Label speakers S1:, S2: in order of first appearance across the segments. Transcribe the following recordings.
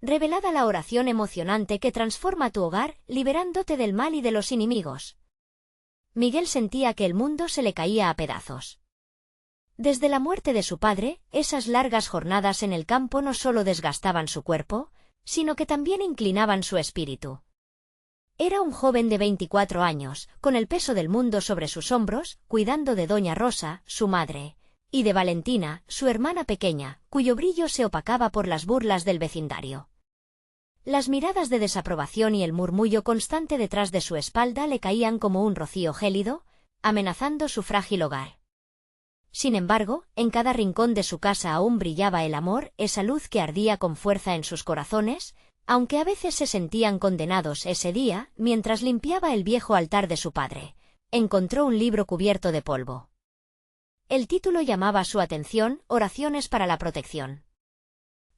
S1: revelada la oración emocionante que transforma tu hogar, liberándote del mal y de los enemigos. Miguel sentía que el mundo se le caía a pedazos. Desde la muerte de su padre, esas largas jornadas en el campo no solo desgastaban su cuerpo, sino que también inclinaban su espíritu. Era un joven de 24 años, con el peso del mundo sobre sus hombros, cuidando de doña Rosa, su madre, y de Valentina, su hermana pequeña, cuyo brillo se opacaba por las burlas del vecindario. Las miradas de desaprobación y el murmullo constante detrás de su espalda le caían como un rocío gélido, amenazando su frágil hogar. Sin embargo, en cada rincón de su casa aún brillaba el amor, esa luz que ardía con fuerza en sus corazones, aunque a veces se sentían condenados. Ese día, mientras limpiaba el viejo altar de su padre, encontró un libro cubierto de polvo. El título llamaba su atención: Oraciones para la protección.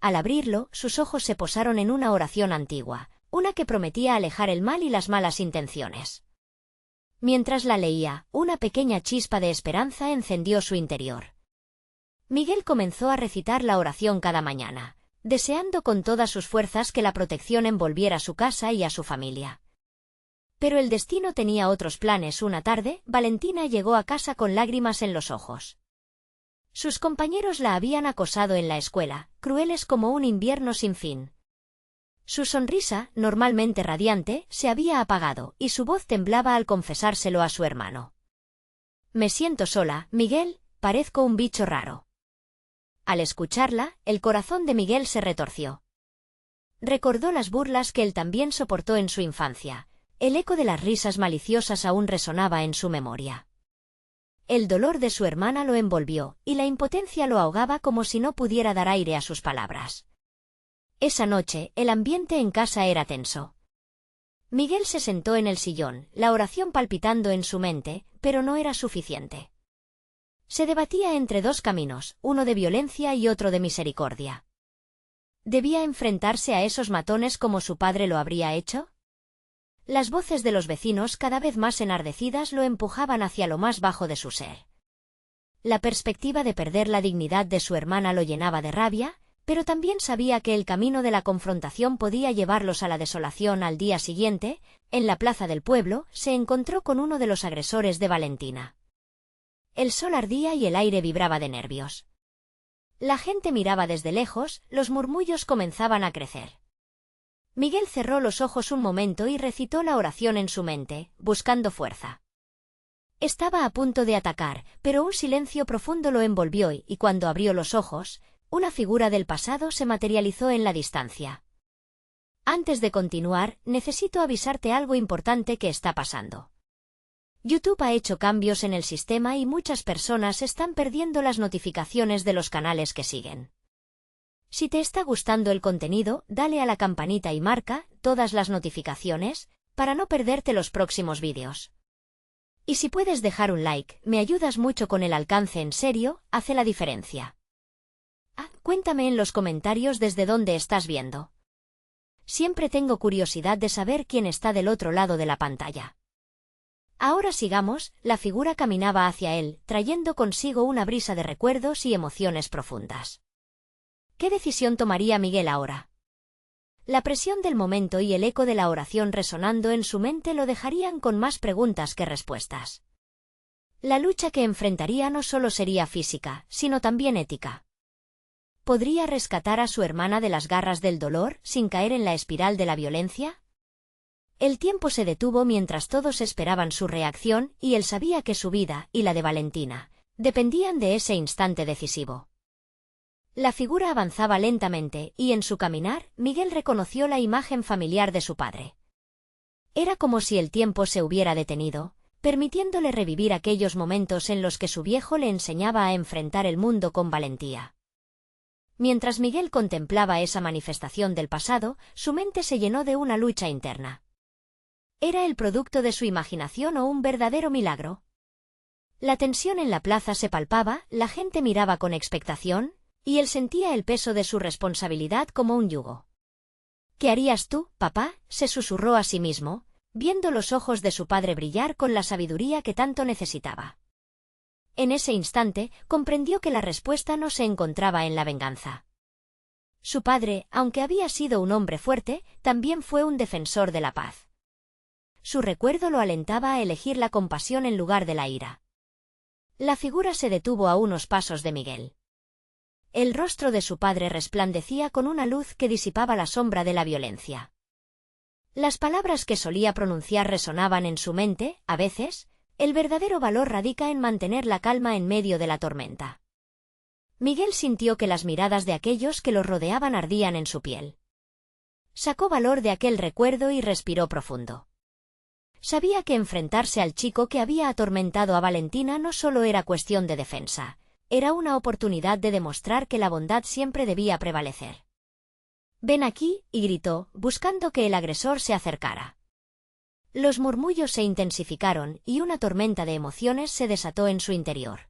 S1: Al abrirlo, sus ojos se posaron en una oración antigua, una que prometía alejar el mal y las malas intenciones. Mientras la leía, una pequeña chispa de esperanza encendió su interior. Miguel comenzó a recitar la oración cada mañana, deseando con todas sus fuerzas que la protección envolviera su casa y a su familia. Pero el destino tenía otros planes. Una tarde, Valentina llegó a casa con lágrimas en los ojos. Sus compañeros la habían acosado en la escuela, crueles como un invierno sin fin. Su sonrisa, normalmente radiante, se había apagado, y su voz temblaba al confesárselo a su hermano. «Me siento sola, Miguel, parezco un bicho raro». Al escucharla, el corazón de Miguel se retorció. Recordó las burlas que él también soportó en su infancia. El eco de las risas maliciosas aún resonaba en su memoria. El dolor de su hermana lo envolvió, y la impotencia lo ahogaba como si no pudiera dar aire a sus palabras. Esa noche, el ambiente en casa era tenso. Miguel se sentó en el sillón, la oración palpitando en su mente, pero no era suficiente. Se debatía entre dos caminos, uno de violencia y otro de misericordia. ¿Debía enfrentarse a esos matones como su padre lo habría hecho? Las voces de los vecinos, cada vez más enardecidas, lo empujaban hacia lo más bajo de su ser. La perspectiva de perder la dignidad de su hermana lo llenaba de rabia, pero también sabía que el camino de la confrontación podía llevarlos a la desolación. Al día siguiente, en la plaza del pueblo, se encontró con uno de los agresores de Valentina. El sol ardía y el aire vibraba de nervios. La gente miraba desde lejos, los murmullos comenzaban a crecer. Miguel cerró los ojos un momento y recitó la oración en su mente, buscando fuerza. Estaba a punto de atacar, pero un silencio profundo lo envolvió y cuando abrió los ojos, una figura del pasado se materializó en la distancia. Antes de continuar, necesito avisarte algo importante que está pasando. YouTube ha hecho cambios en el sistema y muchas personas están perdiendo las notificaciones de los canales que siguen. Si te está gustando el contenido, dale a la campanita y marca todas las notificaciones para no perderte los próximos vídeos. Y si puedes dejar un like, me ayudas mucho con el alcance. En serio, hace la diferencia. Cuéntame en los comentarios desde dónde estás viendo. Siempre tengo curiosidad de saber quién está del otro lado de la pantalla. Ahora sigamos. La figura caminaba hacia él, trayendo consigo una brisa de recuerdos y emociones profundas. ¿Qué decisión tomaría Miguel ahora? La presión del momento y el eco de la oración resonando en su mente lo dejarían con más preguntas que respuestas. La lucha que enfrentaría no solo sería física, sino también ética. ¿Podría rescatar a su hermana de las garras del dolor sin caer en la espiral de la violencia? El tiempo se detuvo mientras todos esperaban su reacción, y él sabía que su vida y la de Valentina dependían de ese instante decisivo. La figura avanzaba lentamente, y en su caminar, Miguel reconoció la imagen familiar de su padre. Era como si el tiempo se hubiera detenido, permitiéndole revivir aquellos momentos en los que su viejo le enseñaba a enfrentar el mundo con valentía. Mientras Miguel contemplaba esa manifestación del pasado, su mente se llenó de una lucha interna. ¿Era el producto de su imaginación o un verdadero milagro? La tensión en la plaza se palpaba, la gente miraba con expectación, y él sentía el peso de su responsabilidad como un yugo. ¿Qué harías tú, papá?, se susurró a sí mismo, viendo los ojos de su padre brillar con la sabiduría que tanto necesitaba. En ese instante, comprendió que la respuesta no se encontraba en la venganza. Su padre, aunque había sido un hombre fuerte, también fue un defensor de la paz. Su recuerdo lo alentaba a elegir la compasión en lugar de la ira. La figura se detuvo a unos pasos de Miguel. El rostro de su padre resplandecía con una luz que disipaba la sombra de la violencia. Las palabras que solía pronunciar resonaban en su mente, a veces. El verdadero valor radica en mantener la calma en medio de la tormenta. Miguel sintió que las miradas de aquellos que los rodeaban ardían en su piel. Sacó valor de aquel recuerdo y respiró profundo. Sabía que enfrentarse al chico que había atormentado a Valentina no solo era cuestión de defensa, era una oportunidad de demostrar que la bondad siempre debía prevalecer. «Ven aquí», y gritó, buscando que el agresor se acercara. Los murmullos se intensificaron y una tormenta de emociones se desató en su interior.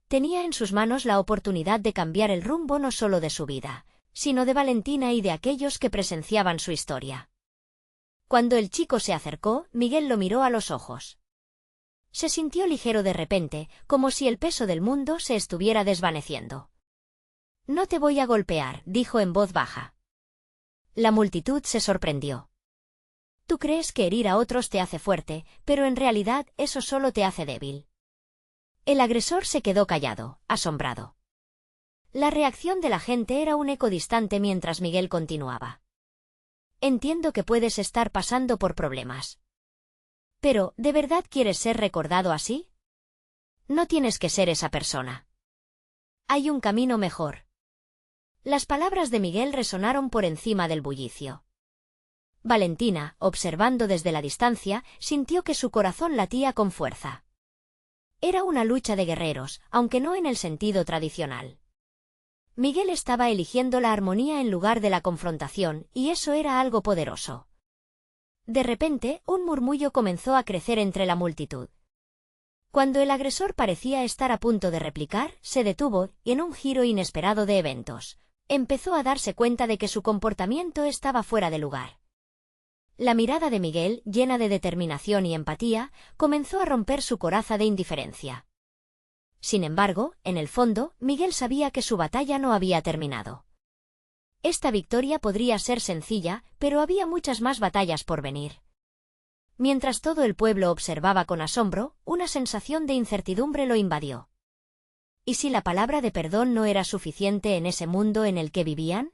S1: Tenía en sus manos la oportunidad de cambiar el rumbo no solo de su vida, sino de Valentina y de aquellos que presenciaban su historia. Cuando el chico se acercó, Miguel lo miró a los ojos. Se sintió ligero de repente, como si el peso del mundo se estuviera desvaneciendo. «No te voy a golpear», dijo en voz baja. La multitud se sorprendió. «Tú crees que herir a otros te hace fuerte, pero en realidad eso solo te hace débil». El agresor se quedó callado, asombrado. La reacción de la gente era un eco distante mientras Miguel continuaba. «Entiendo que puedes estar pasando por problemas. Pero, ¿de verdad quieres ser recordado así? No tienes que ser esa persona. Hay un camino mejor». Las palabras de Miguel resonaron por encima del bullicio. Valentina, observando desde la distancia, sintió que su corazón latía con fuerza. Era una lucha de guerreros, aunque no en el sentido tradicional. Miguel estaba eligiendo la armonía en lugar de la confrontación, y eso era algo poderoso. De repente, un murmullo comenzó a crecer entre la multitud. Cuando el agresor parecía estar a punto de replicar, se detuvo, y en un giro inesperado de eventos, empezó a darse cuenta de que su comportamiento estaba fuera de lugar. La mirada de Miguel, llena de determinación y empatía, comenzó a romper su coraza de indiferencia. Sin embargo, en el fondo, Miguel sabía que su batalla no había terminado. Esta victoria podría ser sencilla, pero había muchas más batallas por venir. Mientras todo el pueblo observaba con asombro, una sensación de incertidumbre lo invadió. ¿Y si la palabra de perdón no era suficiente en ese mundo en el que vivían?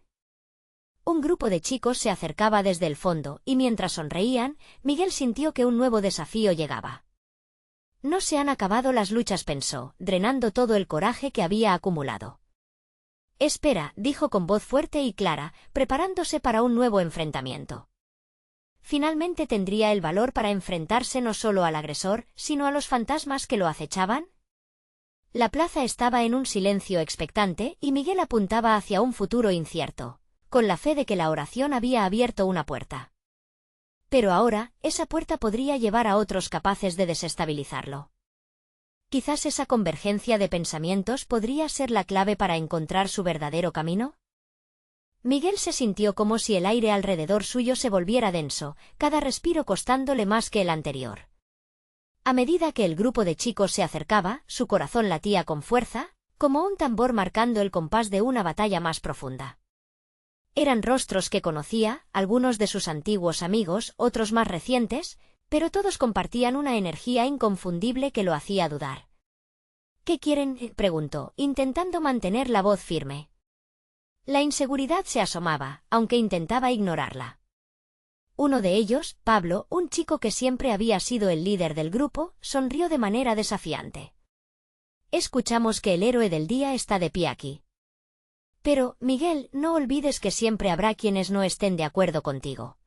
S1: Un grupo de chicos se acercaba desde el fondo, y mientras sonreían, Miguel sintió que un nuevo desafío llegaba. No se han acabado las luchas, pensó, drenando todo el coraje que había acumulado. Espera, dijo con voz fuerte y clara, preparándose para un nuevo enfrentamiento. ¿Finalmente tendría el valor para enfrentarse no solo al agresor, sino a los fantasmas que lo acechaban? La plaza estaba en un silencio expectante y Miguel apuntaba hacia un futuro incierto, con la fe de que la oración había abierto una puerta. Pero ahora, esa puerta podría llevar a otros capaces de desestabilizarlo. Quizás esa convergencia de pensamientos podría ser la clave para encontrar su verdadero camino. Miguel se sintió como si el aire alrededor suyo se volviera denso, cada respiro costándole más que el anterior. A medida que el grupo de chicos se acercaba, su corazón latía con fuerza, como un tambor marcando el compás de una batalla más profunda. Eran rostros que conocía, algunos de sus antiguos amigos, otros más recientes, pero todos compartían una energía inconfundible que lo hacía dudar. ¿Qué quieren?, preguntó, intentando mantener la voz firme. La inseguridad se asomaba, aunque intentaba ignorarla. Uno de ellos, Pablo, un chico que siempre había sido el líder del grupo, sonrió de manera desafiante. Escuchamos que el héroe del día está de pie aquí. Pero, Miguel, no olvides que siempre habrá quienes no estén de acuerdo contigo.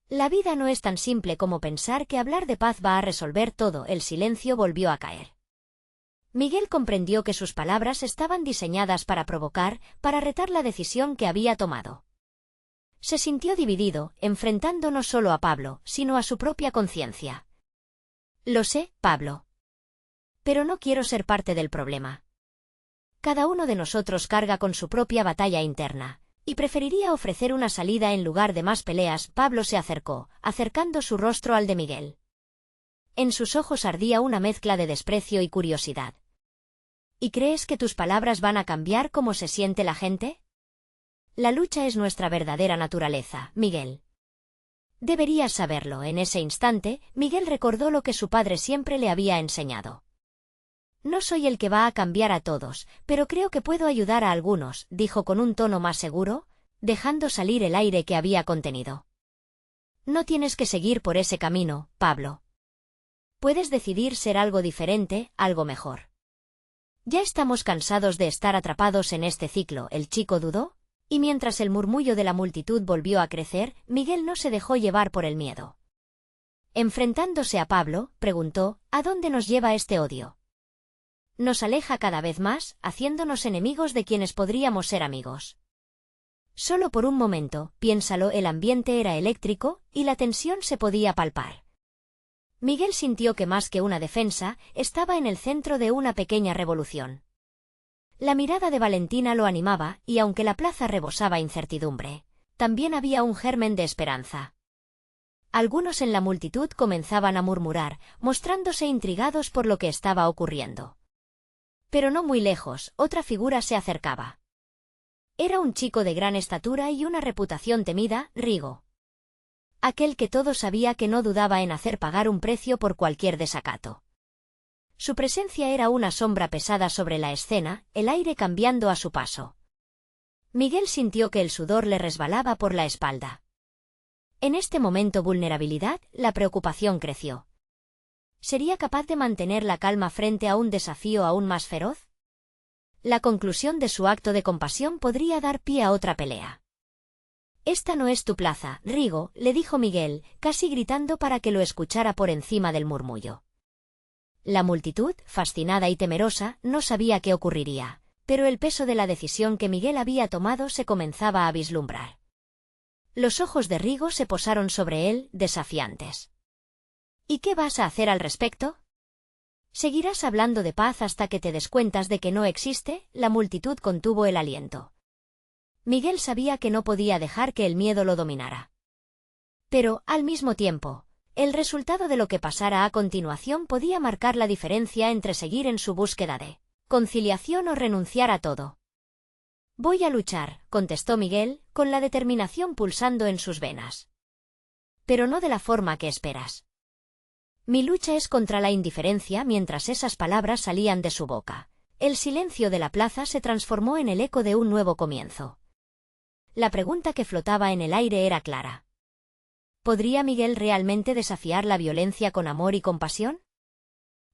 S1: La vida no es tan simple como pensar que hablar de paz va a resolver todo. El silencio volvió a caer. Miguel comprendió que sus palabras estaban diseñadas para provocar, para retar la decisión que había tomado. Se sintió dividido, enfrentando no solo a Pablo, sino a su propia conciencia. Lo sé, Pablo. Pero no quiero ser parte del problema. Cada uno de nosotros carga con su propia batalla interna, y preferiría ofrecer una salida en lugar de más peleas. Pablo se acercó, acercando su rostro al de Miguel. En sus ojos ardía una mezcla de desprecio y curiosidad. ¿Y crees que tus palabras van a cambiar cómo se siente la gente? La lucha es nuestra verdadera naturaleza, Miguel. Deberías saberlo. En ese instante, Miguel recordó lo que su padre siempre le había enseñado. No soy el que va a cambiar a todos, pero creo que puedo ayudar a algunos, dijo con un tono más seguro, dejando salir el aire que había contenido. No tienes que seguir por ese camino, Pablo. Puedes decidir ser algo diferente, algo mejor. Ya estamos cansados de estar atrapados en este ciclo, el chico dudó, y mientras el murmullo de la multitud volvió a crecer, Miguel no se dejó llevar por el miedo. Enfrentándose a Pablo, preguntó, ¿a dónde nos lleva este odio? Nos aleja cada vez más, haciéndonos enemigos de quienes podríamos ser amigos. Solo por un momento, piénsalo, el ambiente era eléctrico, y la tensión se podía palpar. Miguel sintió que más que una defensa, estaba en el centro de una pequeña revolución. La mirada de Valentina lo animaba, y aunque la plaza rebosaba incertidumbre, también había un germen de esperanza. Algunos en la multitud comenzaban a murmurar, mostrándose intrigados por lo que estaba ocurriendo. Pero no muy lejos, otra figura se acercaba. Era un chico de gran estatura y una reputación temida, Rigo. Aquel que todo sabía, que no dudaba en hacer pagar un precio por cualquier desacato. Su presencia era una sombra pesada sobre la escena, el aire cambiando a su paso. Miguel sintió que el sudor le resbalaba por la espalda. En este momento vulnerabilidad, la preocupación creció. ¿Sería capaz de mantener la calma frente a un desafío aún más feroz? La conclusión de su acto de compasión podría dar pie a otra pelea. Esta no es tu plaza, Rigo, le dijo Miguel, casi gritando para que lo escuchara por encima del murmullo. La multitud, fascinada y temerosa, no sabía qué ocurriría, pero el peso de la decisión que Miguel había tomado se comenzaba a vislumbrar. Los ojos de Rigo se posaron sobre él, desafiantes. ¿Y qué vas a hacer al respecto? ¿Seguirás hablando de paz hasta que te des cuenta de que no existe? La multitud contuvo el aliento. Miguel sabía que no podía dejar que el miedo lo dominara. Pero, al mismo tiempo, el resultado de lo que pasara a continuación podía marcar la diferencia entre seguir en su búsqueda de conciliación o renunciar a todo. Voy a luchar, contestó Miguel, con la determinación pulsando en sus venas. Pero no de la forma que esperas. Mi lucha es contra la indiferencia. Mientras esas palabras salían de su boca, el silencio de la plaza se transformó en el eco de un nuevo comienzo. La pregunta que flotaba en el aire era clara. ¿Podría Miguel realmente desafiar la violencia con amor y compasión?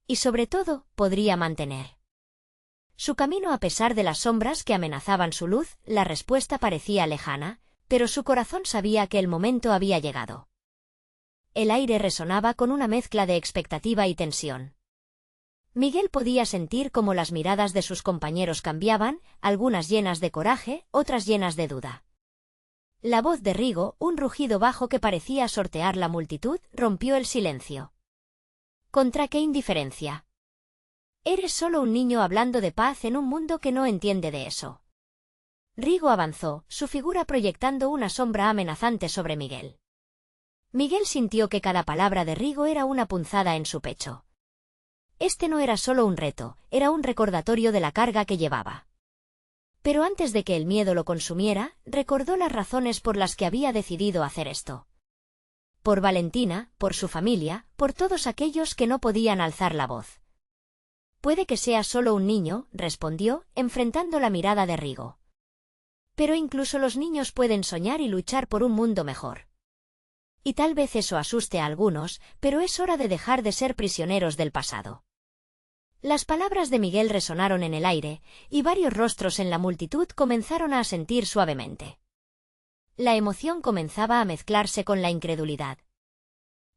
S1: Y sobre todo, ¿podría mantener su camino a pesar de las sombras que amenazaban su luz? La respuesta parecía lejana, pero su corazón sabía que el momento había llegado. El aire resonaba con una mezcla de expectativa y tensión. Miguel podía sentir cómo las miradas de sus compañeros cambiaban, algunas llenas de coraje, otras llenas de duda. La voz de Rigo, un rugido bajo que parecía sortear la multitud, rompió el silencio. ¿Contra qué indiferencia? Eres solo un niño hablando de paz en un mundo que no entiende de eso. Rigo avanzó, su figura proyectando una sombra amenazante sobre Miguel. Miguel sintió que cada palabra de Rigo era una punzada en su pecho. Este no era solo un reto, era un recordatorio de la carga que llevaba. Pero antes de que el miedo lo consumiera, recordó las razones por las que había decidido hacer esto. Por Valentina, por su familia, por todos aquellos que no podían alzar la voz. Puede que sea solo un niño, respondió, enfrentando la mirada de Rigo. Pero incluso los niños pueden soñar y luchar por un mundo mejor. Y tal vez eso asuste a algunos, pero es hora de dejar de ser prisioneros del pasado. Las palabras de Miguel resonaron en el aire, y varios rostros en la multitud comenzaron a asentir suavemente. La emoción comenzaba a mezclarse con la incredulidad.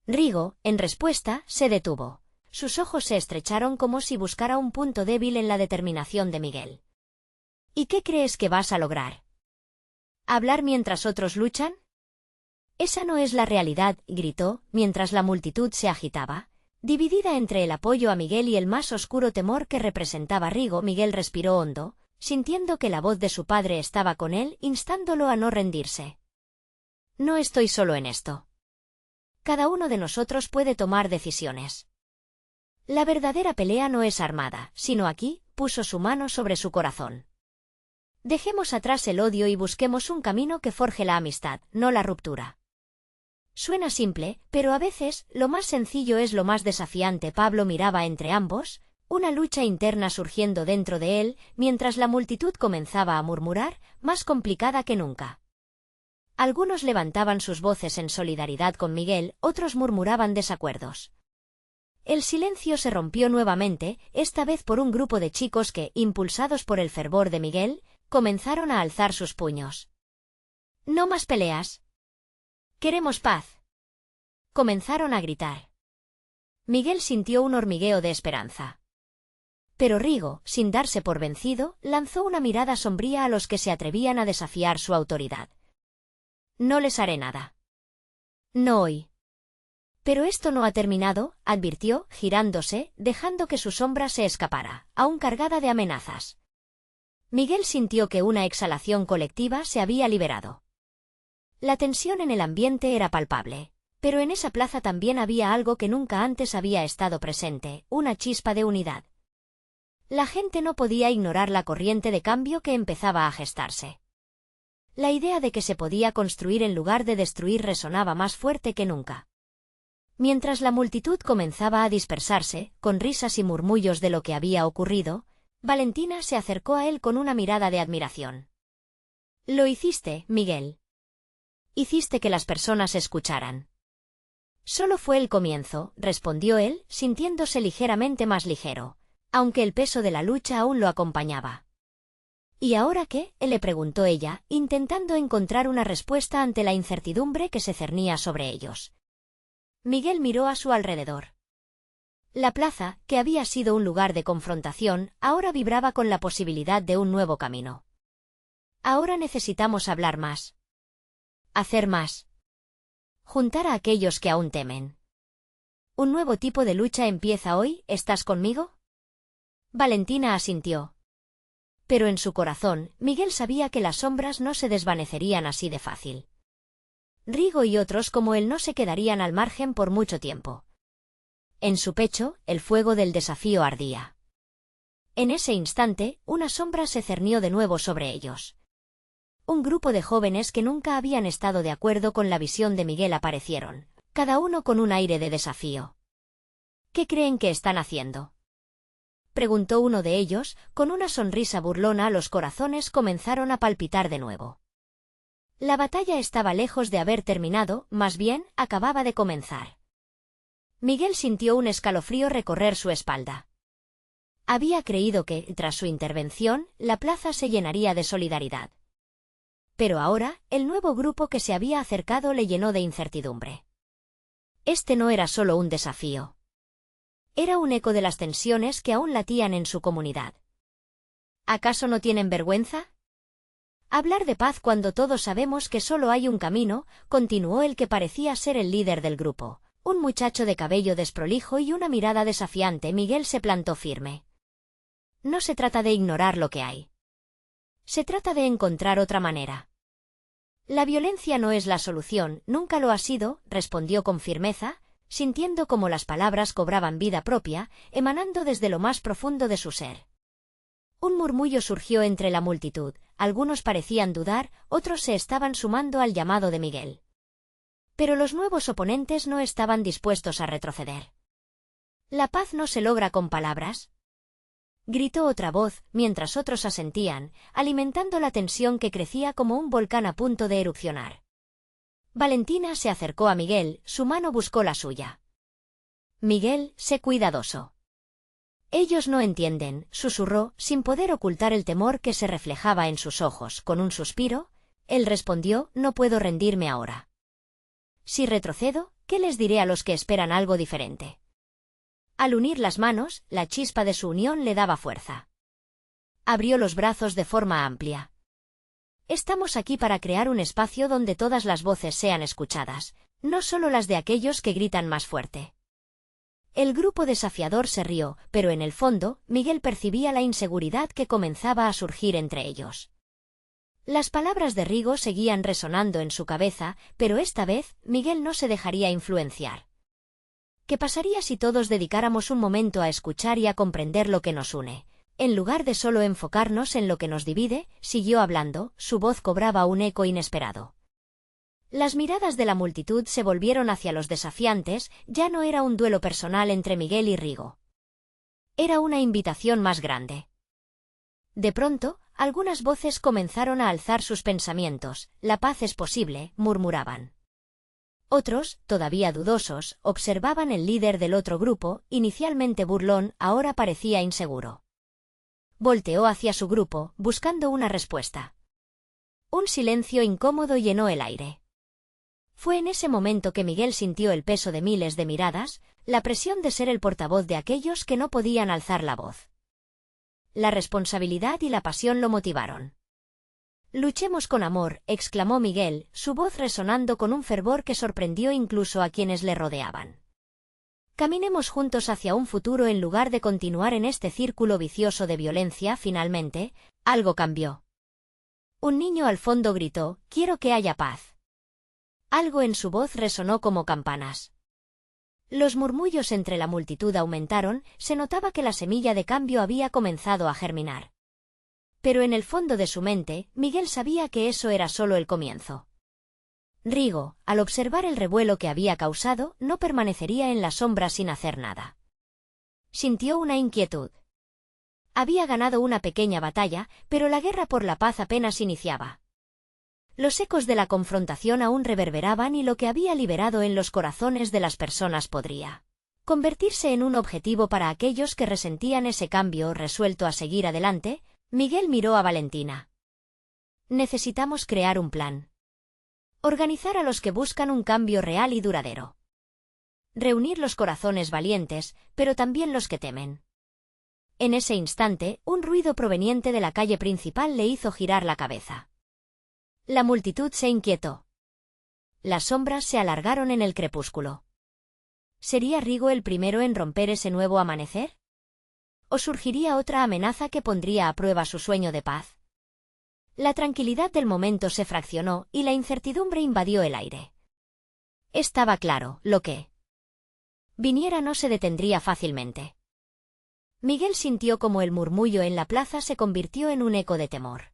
S1: Rigo, en respuesta, se detuvo. Sus ojos se estrecharon como si buscara un punto débil en la determinación de Miguel. ¿Y qué crees que vas a lograr? ¿Hablar mientras otros luchan? Esa no es la realidad, gritó, mientras la multitud se agitaba, dividida entre el apoyo a Miguel y el más oscuro temor que representaba Rigo. Miguel respiró hondo, sintiendo que la voz de su padre estaba con él, instándolo a no rendirse. No estoy solo en esto. Cada uno de nosotros puede tomar decisiones. La verdadera pelea no es armada, sino aquí, puso su mano sobre su corazón. Dejemos atrás el odio y busquemos un camino que forje la amistad, no la ruptura. Suena simple, pero a veces, lo más sencillo es lo más desafiante. Pablo miraba entre ambos, una lucha interna surgiendo dentro de él, mientras la multitud comenzaba a murmurar, más complicada que nunca. Algunos levantaban sus voces en solidaridad con Miguel, otros murmuraban desacuerdos. El silencio se rompió nuevamente, esta vez por un grupo de chicos que, impulsados por el fervor de Miguel, comenzaron a alzar sus puños. «No más peleas. Queremos paz». Comenzaron a gritar. Miguel sintió un hormigueo de esperanza. Pero Rigo, sin darse por vencido, lanzó una mirada sombría a los que se atrevían a desafiar su autoridad. «No les haré nada. No hoy». «Pero esto no ha terminado», advirtió, girándose, dejando que su sombra se escapara, aún cargada de amenazas. Miguel sintió que una exhalación colectiva se había liberado. La tensión en el ambiente era palpable, pero en esa plaza también había algo que nunca antes había estado presente, una chispa de unidad. La gente no podía ignorar la corriente de cambio que empezaba a gestarse. La idea de que se podía construir en lugar de destruir resonaba más fuerte que nunca. Mientras la multitud comenzaba a dispersarse, con risas y murmullos de lo que había ocurrido, Valentina se acercó a él con una mirada de admiración. «Lo hiciste, Miguel. Hiciste que las personas escucharan». «Solo fue el comienzo», respondió él, sintiéndose ligeramente más ligero, aunque el peso de la lucha aún lo acompañaba. «¿Y ahora qué?», le preguntó ella, intentando encontrar una respuesta ante la incertidumbre que se cernía sobre ellos. Miguel miró a su alrededor. La plaza, que había sido un lugar de confrontación, ahora vibraba con la posibilidad de un nuevo camino. «Ahora necesitamos hablar más. Hacer más. Juntar a aquellos que aún temen. Un nuevo tipo de lucha empieza hoy, ¿estás conmigo?». Valentina asintió. Pero en su corazón, Miguel sabía que las sombras no se desvanecerían así de fácil. Rigo y otros como él no se quedarían al margen por mucho tiempo. En su pecho, el fuego del desafío ardía. En ese instante, una sombra se cernió de nuevo sobre ellos. Un grupo de jóvenes que nunca habían estado de acuerdo con la visión de Miguel aparecieron, cada uno con un aire de desafío. «¿Qué creen que están haciendo?», preguntó uno de ellos, con una sonrisa burlona. Los corazones comenzaron a palpitar de nuevo. La batalla estaba lejos de haber terminado, más bien, acababa de comenzar. Miguel sintió un escalofrío recorrer su espalda. Había creído que, tras su intervención, la plaza se llenaría de solidaridad. Pero ahora, el nuevo grupo que se había acercado le llenó de incertidumbre. Este no era solo un desafío. Era un eco de las tensiones que aún latían en su comunidad. ¿Acaso no tienen vergüenza? Hablar de paz cuando todos sabemos que solo hay un camino, continuó el que parecía ser el líder del grupo, un muchacho de cabello desprolijo y una mirada desafiante. Miguel se plantó firme. No se trata de ignorar lo que hay. Se trata de encontrar otra manera. La violencia no es la solución, nunca lo ha sido, respondió con firmeza, sintiendo como las palabras cobraban vida propia, emanando desde lo más profundo de su ser. Un murmullo surgió entre la multitud, algunos parecían dudar, otros se estaban sumando al llamado de Miguel. Pero los nuevos oponentes no estaban dispuestos a retroceder. «La paz no se logra con palabras», gritó otra voz, mientras otros asentían, alimentando la tensión que crecía como un volcán a punto de erupcionar. Valentina se acercó a Miguel, su mano buscó la suya. «Miguel, sé cuidadoso». «Ellos no entienden», susurró, sin poder ocultar el temor que se reflejaba en sus ojos. Con un suspiro, él respondió: «No puedo rendirme ahora. Si retrocedo, ¿qué les diré a los que esperan algo diferente?». Al unir las manos, la chispa de su unión le daba fuerza. Abrió los brazos de forma amplia. «Estamos aquí para crear un espacio donde todas las voces sean escuchadas, no solo las de aquellos que gritan más fuerte». El grupo desafiador se rió, pero en el fondo, Miguel percibía la inseguridad que comenzaba a surgir entre ellos. Las palabras de Rigo seguían resonando en su cabeza, pero esta vez, Miguel no se dejaría influenciar. ¿Qué pasaría si todos dedicáramos un momento a escuchar y a comprender lo que nos une? En lugar de solo enfocarnos en lo que nos divide, siguió hablando, su voz cobraba un eco inesperado. Las miradas de la multitud se volvieron hacia los desafiantes, ya no era un duelo personal entre Miguel y Rigo. Era una invitación más grande. De pronto, algunas voces comenzaron a alzar sus pensamientos, la paz es posible, murmuraban. Otros, todavía dudosos, observaban el líder del otro grupo, inicialmente burlón, ahora parecía inseguro. Volteó hacia su grupo, buscando una respuesta. Un silencio incómodo llenó el aire. Fue en ese momento que Miguel sintió el peso de miles de miradas, la presión de ser el portavoz de aquellos que no podían alzar la voz. La responsabilidad y la pasión lo motivaron. «Luchemos con amor», exclamó Miguel, su voz resonando con un fervor que sorprendió incluso a quienes le rodeaban. «Caminemos juntos hacia un futuro en lugar de continuar en este círculo vicioso de violencia». Finalmente, algo cambió. Un niño al fondo gritó, «Quiero que haya paz». Algo en su voz resonó como campanas. Los murmullos entre la multitud aumentaron, se notaba que la semilla de cambio había comenzado a germinar. Pero en el fondo de su mente, Miguel sabía que eso era solo el comienzo. Rigo, al observar el revuelo que había causado, no permanecería en la sombra sin hacer nada. Sintió una inquietud. Había ganado una pequeña batalla, pero la guerra por la paz apenas iniciaba. Los ecos de la confrontación aún reverberaban y lo que había liberado en los corazones de las personas podría convertirse en un objetivo para aquellos que resentían ese cambio. Resuelto a seguir adelante, Miguel miró a Valentina. «Necesitamos crear un plan. Organizar a los que buscan un cambio real y duradero. Reunir los corazones valientes, pero también los que temen». En ese instante, un ruido proveniente de la calle principal le hizo girar la cabeza. La multitud se inquietó. Las sombras se alargaron en el crepúsculo. ¿Sería Rigo el primero en romper ese nuevo amanecer? ¿O surgiría otra amenaza que pondría a prueba su sueño de paz? La tranquilidad del momento se fraccionó y la incertidumbre invadió el aire. Estaba claro, lo que viniera no se detendría fácilmente. Miguel sintió como el murmullo en la plaza se convirtió en un eco de temor.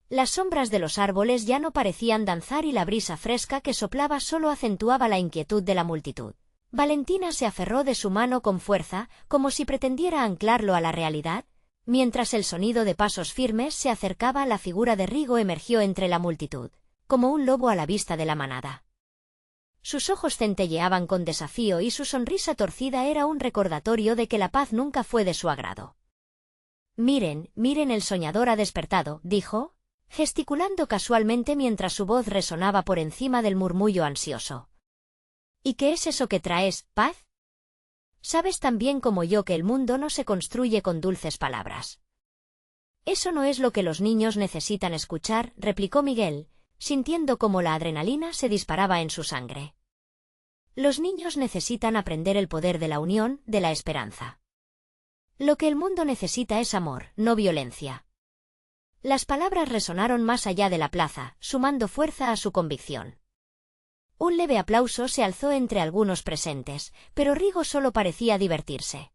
S1: Las sombras de los árboles ya no parecían danzar y la brisa fresca que soplaba solo acentuaba la inquietud de la multitud. Valentina se aferró de su mano con fuerza, como si pretendiera anclarlo a la realidad. Mientras el sonido de pasos firmes se acercaba, la figura de Rigo emergió entre la multitud, como un lobo a la vista de la manada. Sus ojos centelleaban con desafío y su sonrisa torcida era un recordatorio de que la paz nunca fue de su agrado. «Miren, miren, el soñador ha despertado», dijo, gesticulando casualmente mientras su voz resonaba por encima del murmullo ansioso. «¿Y qué es eso que traes, paz? Sabes tan bien como yo que el mundo no se construye con dulces palabras». «Eso no es lo que los niños necesitan escuchar», replicó Miguel, sintiendo cómo la adrenalina se disparaba en su sangre. «Los niños necesitan aprender el poder de la unión, de la esperanza. Lo que el mundo necesita es amor, no violencia». Las palabras resonaron más allá de la plaza, sumando fuerza a su convicción. Un leve aplauso se alzó entre algunos presentes, pero Rigo solo parecía divertirse.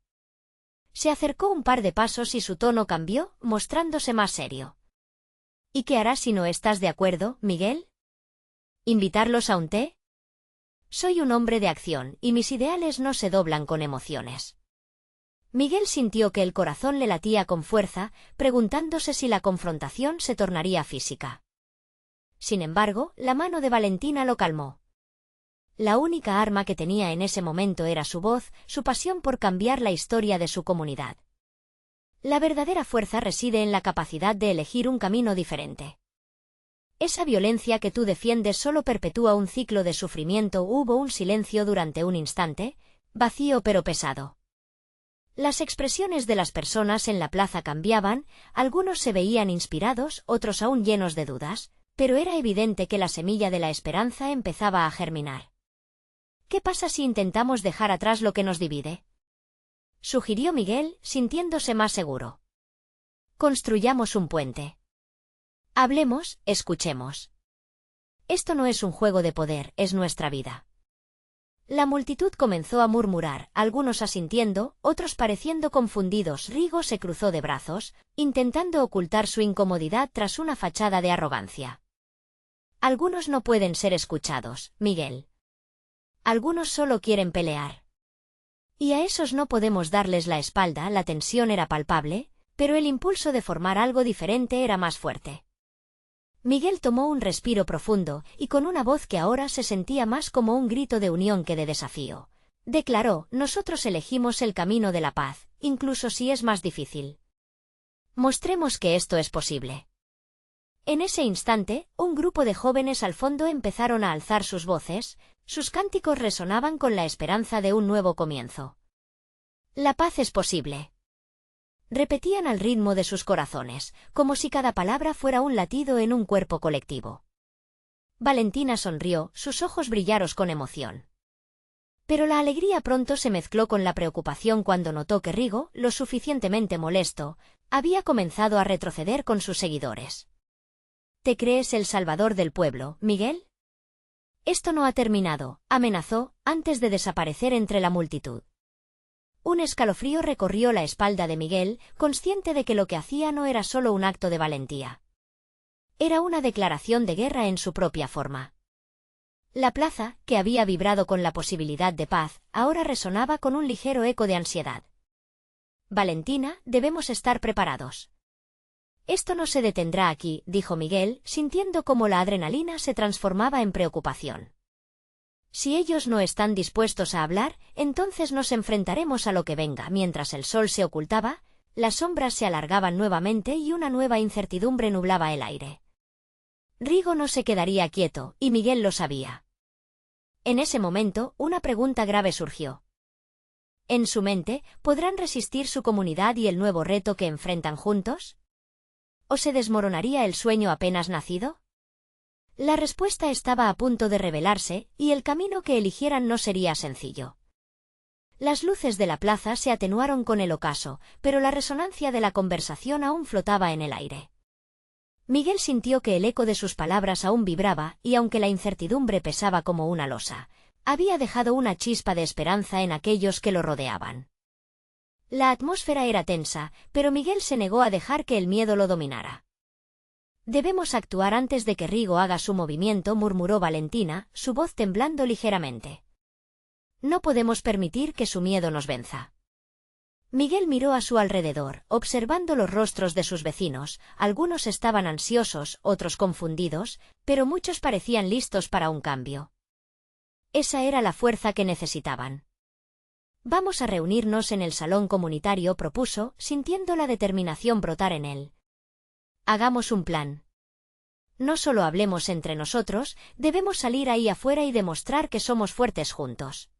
S1: Se acercó un par de pasos y su tono cambió, mostrándose más serio. «¿Y qué harás si no estás de acuerdo, Miguel? ¿Invitarlos a un té? Soy un hombre de acción, y mis ideales no se doblan con emociones». Miguel sintió que el corazón le latía con fuerza, preguntándose si la confrontación se tornaría física. Sin embargo, la mano de Valentina lo calmó. La única arma que tenía en ese momento era su voz, su pasión por cambiar la historia de su comunidad. La verdadera fuerza reside en la capacidad de elegir un camino diferente. Esa violencia que tú defiendes solo perpetúa un ciclo de sufrimiento. Hubo un silencio durante un instante, vacío pero pesado. Las expresiones de las personas en la plaza cambiaban, algunos se veían inspirados, otros aún llenos de dudas, pero era evidente que la semilla de la esperanza empezaba a germinar. «¿Qué pasa si intentamos dejar atrás lo que nos divide?», sugirió Miguel, sintiéndose más seguro. «Construyamos un puente. Hablemos, escuchemos. Esto no es un juego de poder, es nuestra vida». La multitud comenzó a murmurar, algunos asintiendo, otros pareciendo confundidos. Rigo se cruzó de brazos, intentando ocultar su incomodidad tras una fachada de arrogancia. Algunos no pueden ser escuchados, Miguel. Algunos solo quieren pelear. Y a esos no podemos darles la espalda. La tensión era palpable, pero el impulso de formar algo diferente era más fuerte. Miguel tomó un respiro profundo, y con una voz que ahora se sentía más como un grito de unión que de desafío, declaró: nosotros elegimos el camino de la paz, incluso si es más difícil. Mostremos que esto es posible. En ese instante, un grupo de jóvenes al fondo empezaron a alzar sus voces, sus cánticos resonaban con la esperanza de un nuevo comienzo. La paz es posible. Repetían al ritmo de sus corazones, como si cada palabra fuera un latido en un cuerpo colectivo. Valentina sonrió, sus ojos brillaron con emoción. Pero la alegría pronto se mezcló con la preocupación cuando notó que Rigo, lo suficientemente molesto, había comenzado a retroceder con sus seguidores. ¿Te crees el salvador del pueblo, Miguel? Esto no ha terminado, amenazó, antes de desaparecer entre la multitud. Un escalofrío recorrió la espalda de Miguel, consciente de que lo que hacía no era solo un acto de valentía. Era una declaración de guerra en su propia forma. La plaza, que había vibrado con la posibilidad de paz, ahora resonaba con un ligero eco de ansiedad. Valentina, debemos estar preparados. Esto no se detendrá aquí, dijo Miguel, sintiendo cómo la adrenalina se transformaba en preocupación. Si ellos no están dispuestos a hablar, entonces nos enfrentaremos a lo que venga. Mientras el sol se ocultaba, las sombras se alargaban nuevamente y una nueva incertidumbre nublaba el aire. Rigo no se quedaría quieto, y Miguel lo sabía. En ese momento, una pregunta grave surgió. En su mente, ¿podrán resistir su comunidad y el nuevo reto que enfrentan juntos? ¿O se desmoronaría el sueño apenas nacido? La respuesta estaba a punto de revelarse, y el camino que eligieran no sería sencillo. Las luces de la plaza se atenuaron con el ocaso, pero la resonancia de la conversación aún flotaba en el aire. Miguel sintió que el eco de sus palabras aún vibraba, y aunque la incertidumbre pesaba como una losa, había dejado una chispa de esperanza en aquellos que lo rodeaban. La atmósfera era tensa, pero Miguel se negó a dejar que el miedo lo dominara. Debemos actuar antes de que Rigo haga su movimiento, murmuró Valentina, su voz temblando ligeramente. No podemos permitir que su miedo nos venza. Miguel miró a su alrededor, observando los rostros de sus vecinos. Algunos estaban ansiosos, otros confundidos, pero muchos parecían listos para un cambio. Esa era la fuerza que necesitaban. Vamos a reunirnos en el salón comunitario, propuso, sintiendo la determinación brotar en él. Hagamos un plan. No solo hablemos entre nosotros, debemos salir ahí afuera y demostrar que somos fuertes juntos.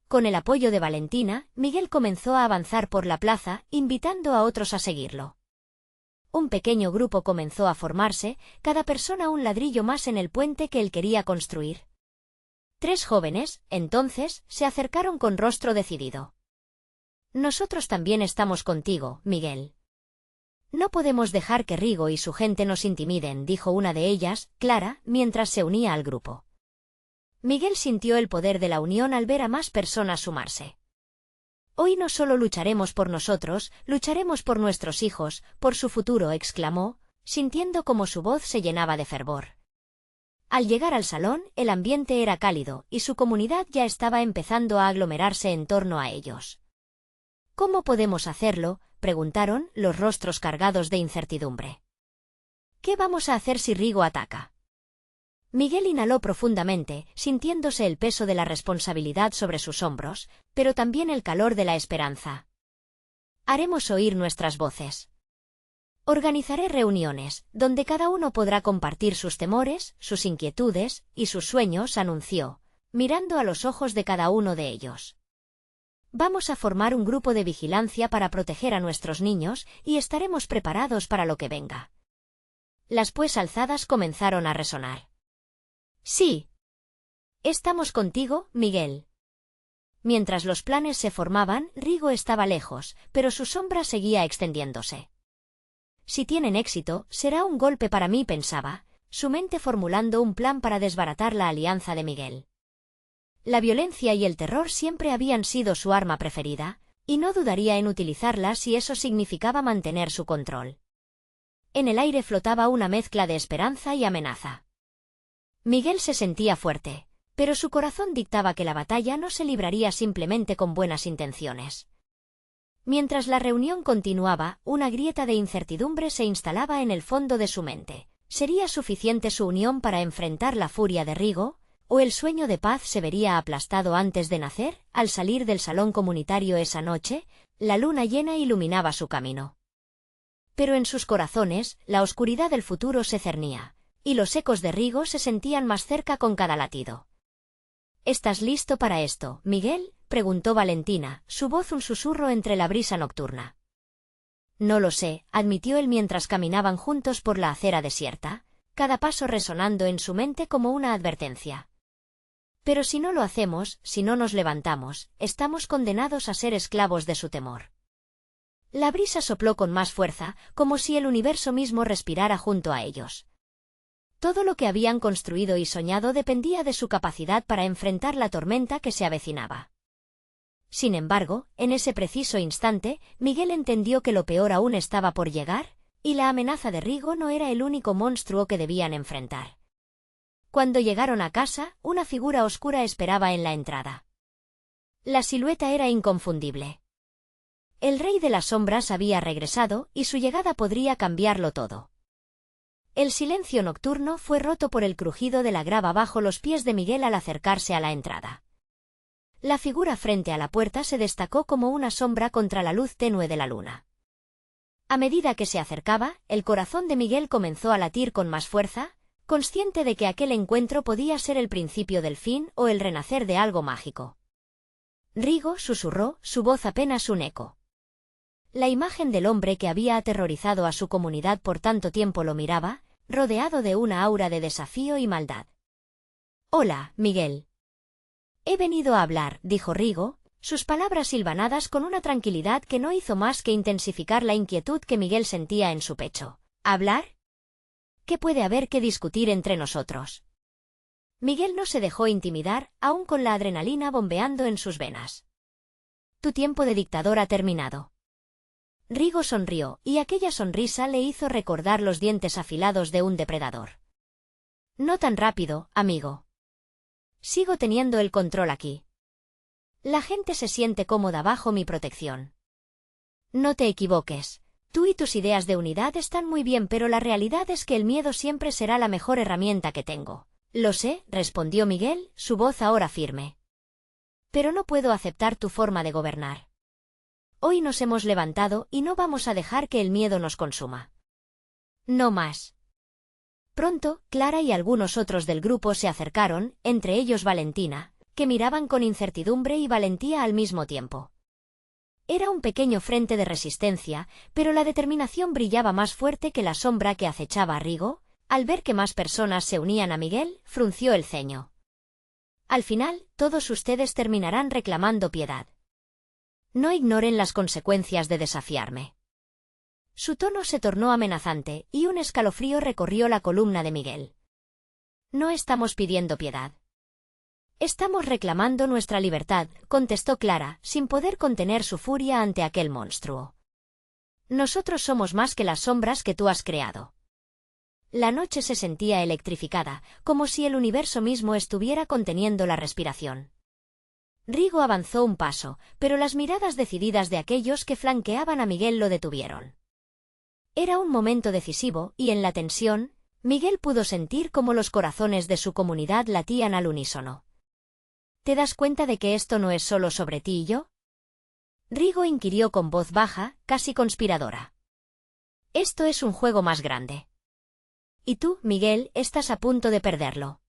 S1: Con el apoyo de Valentina, Miguel comenzó a avanzar por la plaza, invitando a otros a seguirlo. Un pequeño grupo comenzó a formarse, cada persona un ladrillo más en el puente que él quería construir. 3 jóvenes, entonces, se acercaron con rostro decidido. Nosotros también estamos contigo, Miguel. No podemos dejar que Rigo y su gente nos intimiden, dijo una de ellas, Clara, mientras se unía al grupo. Miguel sintió el poder de la unión al ver a más personas sumarse. Hoy no solo lucharemos por nosotros, lucharemos por nuestros hijos, por su futuro, exclamó, sintiendo como su voz se llenaba de fervor. Al llegar al salón, el ambiente era cálido, y su comunidad ya estaba empezando a aglomerarse en torno a ellos. ¿Cómo podemos hacerlo?, preguntaron, los rostros cargados de incertidumbre. ¿Qué vamos a hacer si Rigo ataca? Miguel inhaló profundamente, sintiéndose el peso de la responsabilidad sobre sus hombros, pero también el calor de la esperanza. Haremos oír nuestras voces. Organizaré reuniones, donde cada uno podrá compartir sus temores, sus inquietudes y sus sueños, anunció, mirando a los ojos de cada uno de ellos. Vamos a formar un grupo de vigilancia para proteger a nuestros niños, y estaremos preparados para lo que venga. Las pues alzadas comenzaron a resonar. Sí. Estamos contigo, Miguel. Mientras los planes se formaban, Rigo estaba lejos, pero su sombra seguía extendiéndose. Si tienen éxito, será un golpe para mí, pensaba, su mente formulando un plan para desbaratar la alianza de Miguel. La violencia y el terror siempre habían sido su arma preferida, y no dudaría en utilizarla si eso significaba mantener su control. En el aire flotaba una mezcla de esperanza y amenaza. Miguel se sentía fuerte, pero su corazón dictaba que la batalla no se libraría simplemente con buenas intenciones. Mientras la reunión continuaba, una grieta de incertidumbre se instalaba en el fondo de su mente. ¿Sería suficiente su unión para enfrentar la furia de Rigo? ¿O el sueño de paz se vería aplastado antes de nacer? Al salir del salón comunitario esa noche, la luna llena iluminaba su camino. Pero en sus corazones, la oscuridad del futuro se cernía, y los ecos de Rigo se sentían más cerca con cada latido. ¿Estás listo para esto, Miguel?, preguntó Valentina, su voz un susurro entre la brisa nocturna. No lo sé, admitió él mientras caminaban juntos por la acera desierta, cada paso resonando en su mente como una advertencia. Pero si no lo hacemos, si no nos levantamos, estamos condenados a ser esclavos de su temor. La brisa sopló con más fuerza, como si el universo mismo respirara junto a ellos. Todo lo que habían construido y soñado dependía de su capacidad para enfrentar la tormenta que se avecinaba. Sin embargo, en ese preciso instante, Miguel entendió que lo peor aún estaba por llegar, y la amenaza de Rigo no era el único monstruo que debían enfrentar. Cuando llegaron a casa, una figura oscura esperaba en la entrada. La silueta era inconfundible. El rey de las sombras había regresado, y su llegada podría cambiarlo todo. El silencio nocturno fue roto por el crujido de la grava bajo los pies de Miguel al acercarse a la entrada. La figura frente a la puerta se destacó como una sombra contra la luz tenue de la luna. A medida que se acercaba, el corazón de Miguel comenzó a latir con más fuerza, consciente de que aquel encuentro podía ser el principio del fin o el renacer de algo mágico. Rigo susurró, su voz apenas un eco. La imagen del hombre que había aterrorizado a su comunidad por tanto tiempo lo miraba, rodeado de una aura de desafío y maldad. «Hola, Miguel». «He venido a hablar», dijo Rigo, sus palabras hilvanadas con una tranquilidad que no hizo más que intensificar la inquietud que Miguel sentía en su pecho. ¿Hablar? ¿Qué puede haber que discutir entre nosotros? Miguel no se dejó intimidar, aún con la adrenalina bombeando en sus venas. «Tu tiempo de dictador ha terminado». Rigo sonrió, y aquella sonrisa le hizo recordar los dientes afilados de un depredador. «No tan rápido, amigo. Sigo teniendo el control aquí. La gente se siente cómoda bajo mi protección. No te equivoques. Tú y tus ideas de unidad están muy bien, pero la realidad es que el miedo siempre será la mejor herramienta que tengo». «Lo sé», respondió Miguel, su voz ahora firme. «Pero no puedo aceptar tu forma de gobernar. Hoy nos hemos levantado y no vamos a dejar que el miedo nos consuma. No más». Pronto, Clara y algunos otros del grupo se acercaron, entre ellos Valentina, que miraban con incertidumbre y valentía al mismo tiempo. Era un pequeño frente de resistencia, pero la determinación brillaba más fuerte que la sombra que acechaba a Rigo. Al ver que más personas se unían a Miguel, frunció el ceño. «Al final, todos ustedes terminarán reclamando piedad. No ignoren las consecuencias de desafiarme». Su tono se tornó amenazante, y un escalofrío recorrió la columna de Miguel. «No estamos pidiendo piedad. Estamos reclamando nuestra libertad», contestó Clara, sin poder contener su furia ante aquel monstruo. «Nosotros somos más que las sombras que tú has creado». La noche se sentía electrificada, como si el universo mismo estuviera conteniendo la respiración. Rigo avanzó un paso, pero las miradas decididas de aquellos que flanqueaban a Miguel lo detuvieron. Era un momento decisivo, y en la tensión, Miguel pudo sentir cómo los corazones de su comunidad latían al unísono. «¿Te das cuenta de que esto no es solo sobre ti y yo?», Rigo inquirió con voz baja, casi conspiradora. «Esto es un juego más grande. Y tú, Miguel, estás a punto de perderlo».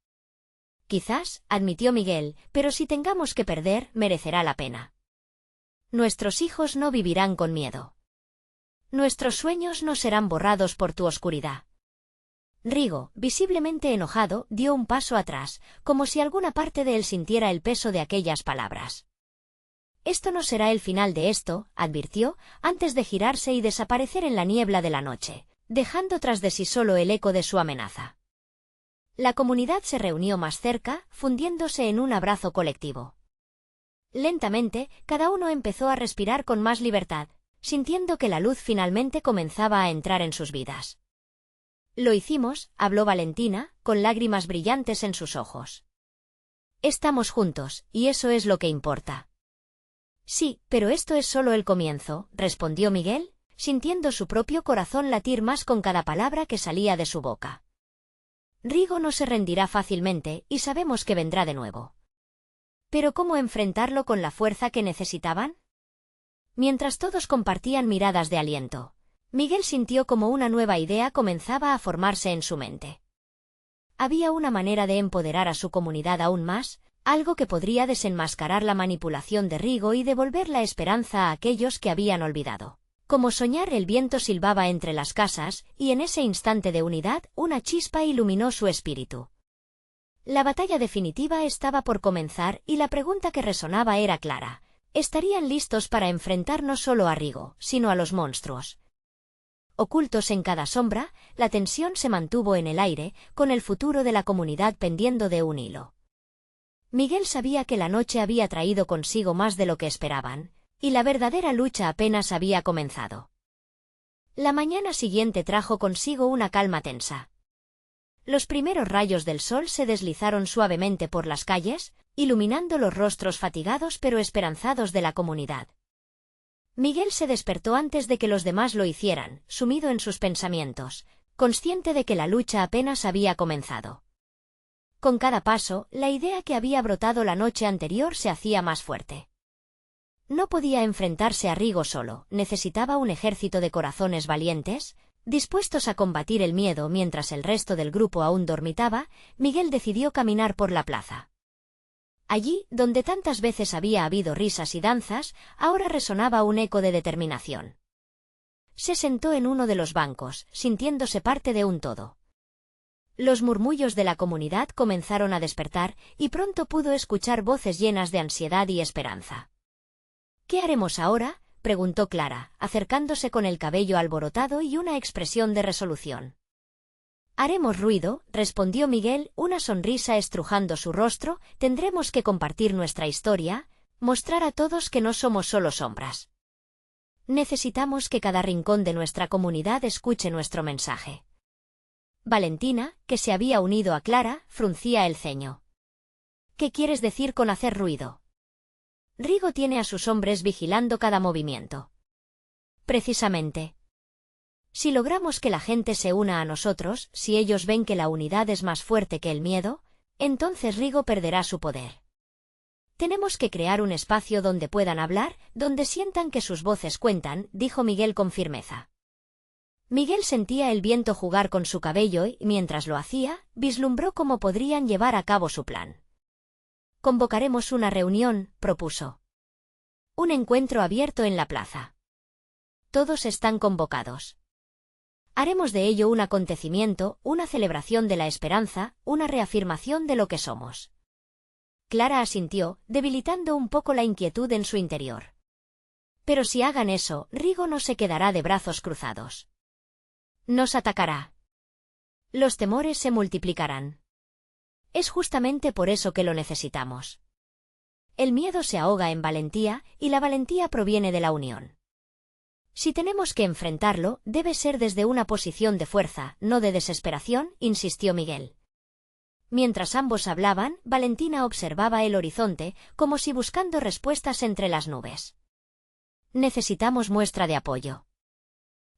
S1: «Quizás», admitió Miguel, «pero si tengamos que perder, merecerá la pena. Nuestros hijos no vivirán con miedo. Nuestros sueños no serán borrados por tu oscuridad». Rigo, visiblemente enojado, dio un paso atrás, como si alguna parte de él sintiera el peso de aquellas palabras. «Esto no será el final de esto», advirtió, antes de girarse y desaparecer en la niebla de la noche, dejando tras de sí solo el eco de su amenaza. La comunidad se reunió más cerca, fundiéndose en un abrazo colectivo. Lentamente, cada uno empezó a respirar con más libertad, sintiendo que la luz finalmente comenzaba a entrar en sus vidas. Lo hicimos, habló Valentina, con lágrimas brillantes en sus ojos. Estamos juntos, y eso es lo que importa. Sí, pero esto es solo el comienzo, respondió Miguel, sintiendo su propio corazón latir más con cada palabra que salía de su boca. Rigo no se rendirá fácilmente, y sabemos que vendrá de nuevo. ¿Pero cómo enfrentarlo con la fuerza que necesitaban? Mientras todos compartían miradas de aliento, Miguel sintió como una nueva idea comenzaba a formarse en su mente. Había una manera de empoderar a su comunidad aún más, algo que podría desenmascarar la manipulación de Rigo y devolver la esperanza a aquellos que habían olvidado. Como soñar, el viento silbaba entre las casas, y en ese instante de unidad, una chispa iluminó su espíritu. La batalla definitiva estaba por comenzar y la pregunta que resonaba era clara. ¿Estarían listos para enfrentar no solo a Rigo, sino a los monstruos? Ocultos en cada sombra, la tensión se mantuvo en el aire, con el futuro de la comunidad pendiendo de un hilo. Miguel sabía que la noche había traído consigo más de lo que esperaban, y la verdadera lucha apenas había comenzado. La mañana siguiente trajo consigo una calma tensa. Los primeros rayos del sol se deslizaron suavemente por las calles, iluminando los rostros fatigados pero esperanzados de la comunidad. Miguel se despertó antes de que los demás lo hicieran, sumido en sus pensamientos, consciente de que la lucha apenas había comenzado. Con cada paso, la idea que había brotado la noche anterior se hacía más fuerte. No podía enfrentarse a Rigo solo, necesitaba un ejército de corazones valientes, dispuestos a combatir el miedo. Mientras el resto del grupo aún dormitaba, Miguel decidió caminar por la plaza. Allí, donde tantas veces había habido risas y danzas, ahora resonaba un eco de determinación. Se sentó en uno de los bancos, sintiéndose parte de un todo. Los murmullos de la comunidad comenzaron a despertar, y pronto pudo escuchar voces llenas de ansiedad y esperanza. ¿Qué haremos ahora?, preguntó Clara, acercándose con el cabello alborotado y una expresión de resolución. Haremos ruido, respondió Miguel, una sonrisa estrujando su rostro. Tendremos que compartir nuestra historia, mostrar a todos que no somos solo sombras. Necesitamos que cada rincón de nuestra comunidad escuche nuestro mensaje. Valentina, que se había unido a Clara, fruncía el ceño. ¿Qué quieres decir con hacer ruido? Rigo tiene a sus hombres vigilando cada movimiento. Precisamente. Si logramos que la gente se una a nosotros, si ellos ven que la unidad es más fuerte que el miedo, entonces Rigo perderá su poder. Tenemos que crear un espacio donde puedan hablar, donde sientan que sus voces cuentan, dijo Miguel con firmeza. Miguel sentía el viento jugar con su cabello y, mientras lo hacía, vislumbró cómo podrían llevar a cabo su plan. Convocaremos una reunión, propuso. Un encuentro abierto en la plaza. Todos están convocados. Haremos de ello un acontecimiento, una celebración de la esperanza, una reafirmación de lo que somos. Clara asintió, debilitando un poco la inquietud en su interior. Pero si hagan eso, Rigo no se quedará de brazos cruzados. Nos atacará. Los temores se multiplicarán. Es justamente por eso que lo necesitamos. El miedo se ahoga en valentía, y la valentía proviene de la unión. Si tenemos que enfrentarlo, debe ser desde una posición de fuerza, no de desesperación, insistió Miguel. Mientras ambos hablaban, Valentina observaba el horizonte, como si buscando respuestas entre las nubes. Necesitamos muestra de apoyo.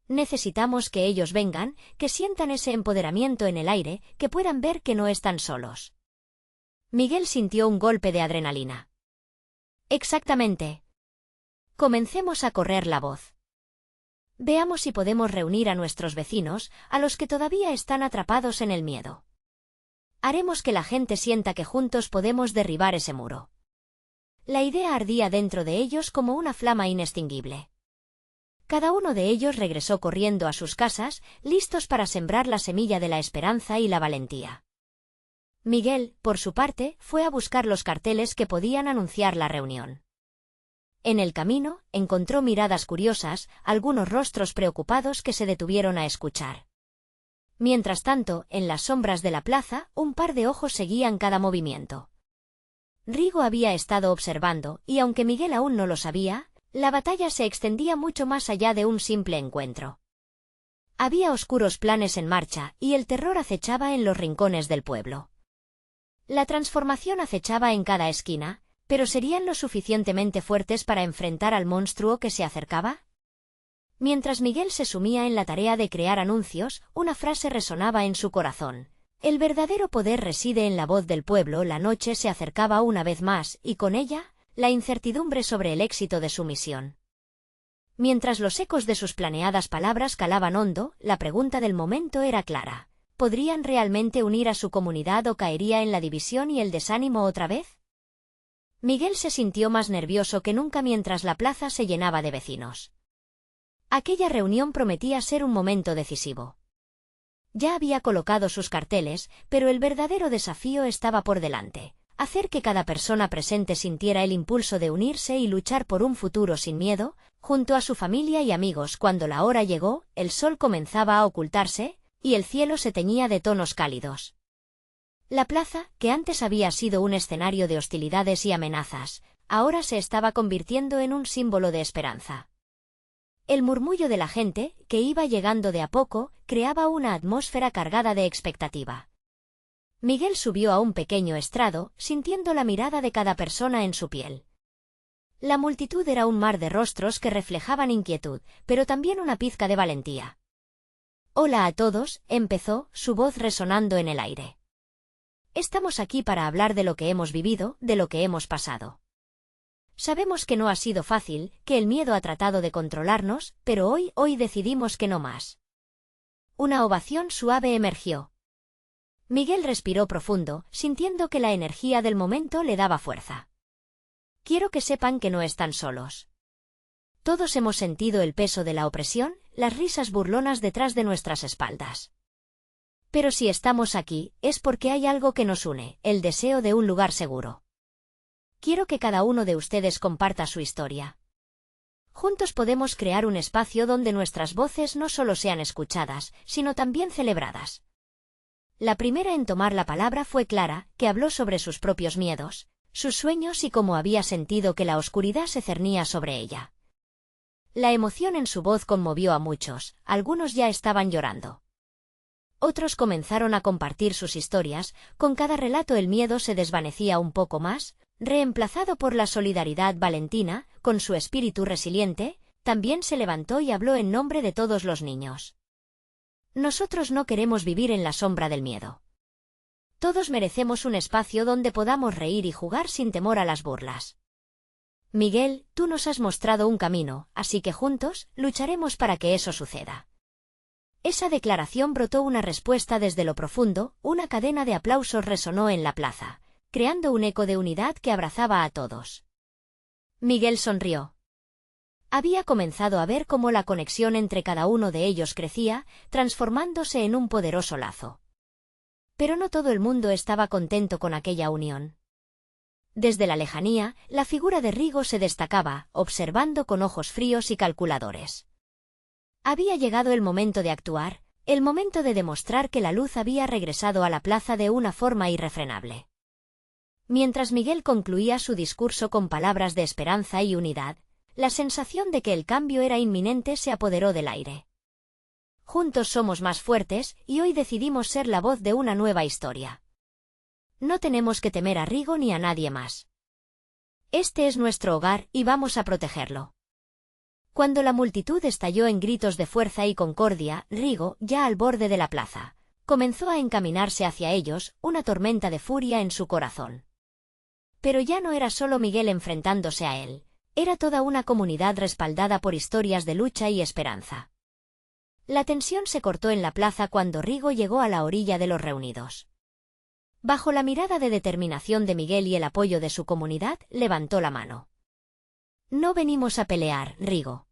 S1: Necesitamos que ellos vengan, que sientan ese empoderamiento en el aire, que puedan ver que no están solos. Miguel sintió un golpe de adrenalina. Exactamente. Comencemos a correr la voz. Veamos si podemos reunir a nuestros vecinos, a los que todavía están atrapados en el miedo. Haremos que la gente sienta que juntos podemos derribar ese muro. La idea ardía dentro de ellos como una flama inextinguible. Cada uno de ellos regresó corriendo a sus casas, listos para sembrar la semilla de la esperanza y la valentía. Miguel, por su parte, fue a buscar los carteles que podían anunciar la reunión. En el camino, encontró miradas curiosas, algunos rostros preocupados que se detuvieron a escuchar. Mientras tanto, en las sombras de la plaza, un par de ojos seguían cada movimiento. Rigo había estado observando, y aunque Miguel aún no lo sabía, la batalla se extendía mucho más allá de un simple encuentro. Había oscuros planes en marcha, y el terror acechaba en los rincones del pueblo. La transformación acechaba en cada esquina, pero ¿serían lo suficientemente fuertes para enfrentar al monstruo que se acercaba? Mientras Miguel se sumía en la tarea de crear anuncios, una frase resonaba en su corazón. El verdadero poder reside en la voz del pueblo. La noche se acercaba una vez más, y con ella, la incertidumbre sobre el éxito de su misión. Mientras los ecos de sus planeadas palabras calaban hondo, la pregunta del momento era clara. ¿Podrían realmente unir a su comunidad o caería en la división y el desánimo otra vez? Miguel se sintió más nervioso que nunca mientras la plaza se llenaba de vecinos. Aquella reunión prometía ser un momento decisivo. Ya había colocado sus carteles, pero el verdadero desafío estaba por delante. Hacer que cada persona presente sintiera el impulso de unirse y luchar por un futuro sin miedo, junto a su familia y amigos. Cuando la hora llegó, el sol comenzaba a ocultarse, y el cielo se teñía de tonos cálidos. La plaza, que antes había sido un escenario de hostilidades y amenazas, ahora se estaba convirtiendo en un símbolo de esperanza. El murmullo de la gente, que iba llegando de a poco, creaba una atmósfera cargada de expectativa. Miguel subió a un pequeño estrado, sintiendo la mirada de cada persona en su piel. La multitud era un mar de rostros que reflejaban inquietud, pero también una pizca de valentía. «Hola a todos», empezó, su voz resonando en el aire. «Estamos aquí para hablar de lo que hemos vivido, de lo que hemos pasado. Sabemos que no ha sido fácil, que el miedo ha tratado de controlarnos, pero hoy decidimos que no más». Una ovación suave emergió. Miguel respiró profundo, sintiendo que la energía del momento le daba fuerza. «Quiero que sepan que no están solos. Todos hemos sentido el peso de la opresión, las risas burlonas detrás de nuestras espaldas. Pero si estamos aquí, es porque hay algo que nos une, el deseo de un lugar seguro. Quiero que cada uno de ustedes comparta su historia. Juntos podemos crear un espacio donde nuestras voces no solo sean escuchadas, sino también celebradas». La primera en tomar la palabra fue Clara, que habló sobre sus propios miedos, sus sueños y cómo había sentido que la oscuridad se cernía sobre ella. La emoción en su voz conmovió a muchos, algunos ya estaban llorando. Otros comenzaron a compartir sus historias, con cada relato el miedo se desvanecía un poco más, reemplazado por la solidaridad. Valentina, con su espíritu resiliente, también se levantó y habló en nombre de todos los niños. «Nosotros no queremos vivir en la sombra del miedo. Todos merecemos un espacio donde podamos reír y jugar sin temor a las burlas. Miguel, tú nos has mostrado un camino, así que juntos, lucharemos para que eso suceda». Esa declaración brotó una respuesta desde lo profundo, una cadena de aplausos resonó en la plaza, creando un eco de unidad que abrazaba a todos. Miguel sonrió. Había comenzado a ver cómo la conexión entre cada uno de ellos crecía, transformándose en un poderoso lazo. Pero no todo el mundo estaba contento con aquella unión. Desde la lejanía, la figura de Rigo se destacaba, observando con ojos fríos y calculadores. Había llegado el momento de actuar, el momento de demostrar que la luz había regresado a la plaza de una forma irrefrenable. Mientras Miguel concluía su discurso con palabras de esperanza y unidad, la sensación de que el cambio era inminente se apoderó del aire. Juntos somos más fuertes, y hoy decidimos ser la voz de una nueva historia. No tenemos que temer a Rigo ni a nadie más. Este es nuestro hogar, y vamos a protegerlo. Cuando la multitud estalló en gritos de fuerza y concordia, Rigo, ya al borde de la plaza, comenzó a encaminarse hacia ellos, una tormenta de furia en su corazón. Pero ya no era solo Miguel enfrentándose a él. Era toda una comunidad respaldada por historias de lucha y esperanza. La tensión se cortó en la plaza cuando Rigo llegó a la orilla de los reunidos. Bajo la mirada de determinación de Miguel y el apoyo de su comunidad, levantó la mano. «No venimos a pelear, Rigo.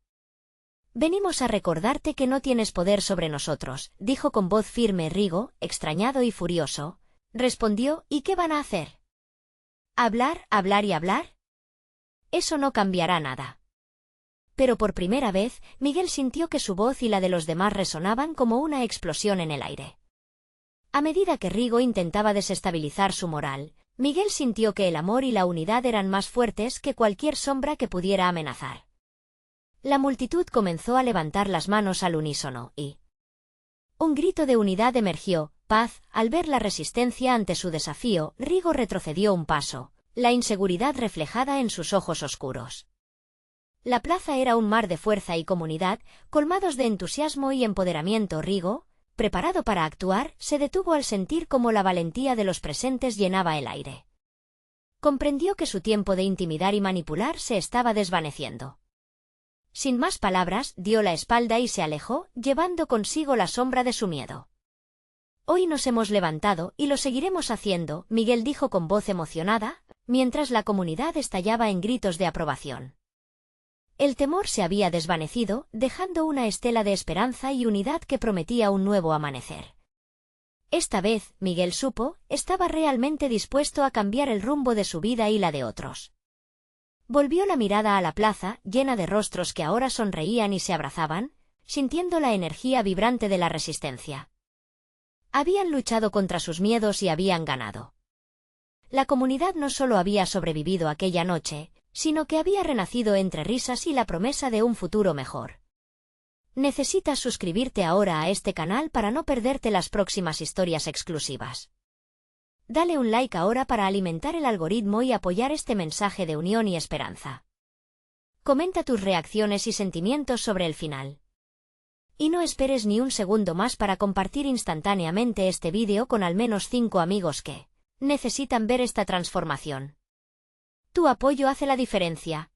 S1: Venimos a recordarte que no tienes poder sobre nosotros», dijo con voz firme. Rigo, extrañado y furioso, respondió: «¿Y qué van a hacer? ¿Hablar, hablar y hablar? Eso no cambiará nada». Pero por primera vez, Miguel sintió que su voz y la de los demás resonaban como una explosión en el aire. A medida que Rigo intentaba desestabilizar su moral, Miguel sintió que el amor y la unidad eran más fuertes que cualquier sombra que pudiera amenazar. La multitud comenzó a levantar las manos al unísono y un grito de unidad emergió. Paz, al ver la resistencia ante su desafío, Rigo retrocedió un paso, la inseguridad reflejada en sus ojos oscuros. La plaza era un mar de fuerza y comunidad, colmados de entusiasmo y empoderamiento. Rigo, preparado para actuar, se detuvo al sentir cómo la valentía de los presentes llenaba el aire. Comprendió que su tiempo de intimidar y manipular se estaba desvaneciendo. Sin más palabras, dio la espalda y se alejó, llevando consigo la sombra de su miedo. Hoy nos hemos levantado y lo seguiremos haciendo, Miguel dijo con voz emocionada, mientras la comunidad estallaba en gritos de aprobación. El temor se había desvanecido, dejando una estela de esperanza y unidad que prometía un nuevo amanecer. Esta vez, Miguel supo, estaba realmente dispuesto a cambiar el rumbo de su vida y la de otros. Volvió la mirada a la plaza, llena de rostros que ahora sonreían y se abrazaban, sintiendo la energía vibrante de la resistencia. Habían luchado contra sus miedos y habían ganado. La comunidad no solo había sobrevivido aquella noche, sino que había renacido entre risas y la promesa de un futuro mejor. Necesitas suscribirte ahora a este canal para no perderte las próximas historias exclusivas. Dale un like ahora para alimentar el algoritmo y apoyar este mensaje de unión y esperanza. Comenta tus reacciones y sentimientos sobre el final. Y no esperes ni un segundo más para compartir instantáneamente este vídeo con al menos 5 amigos que necesitan ver esta transformación. Tu apoyo hace la diferencia.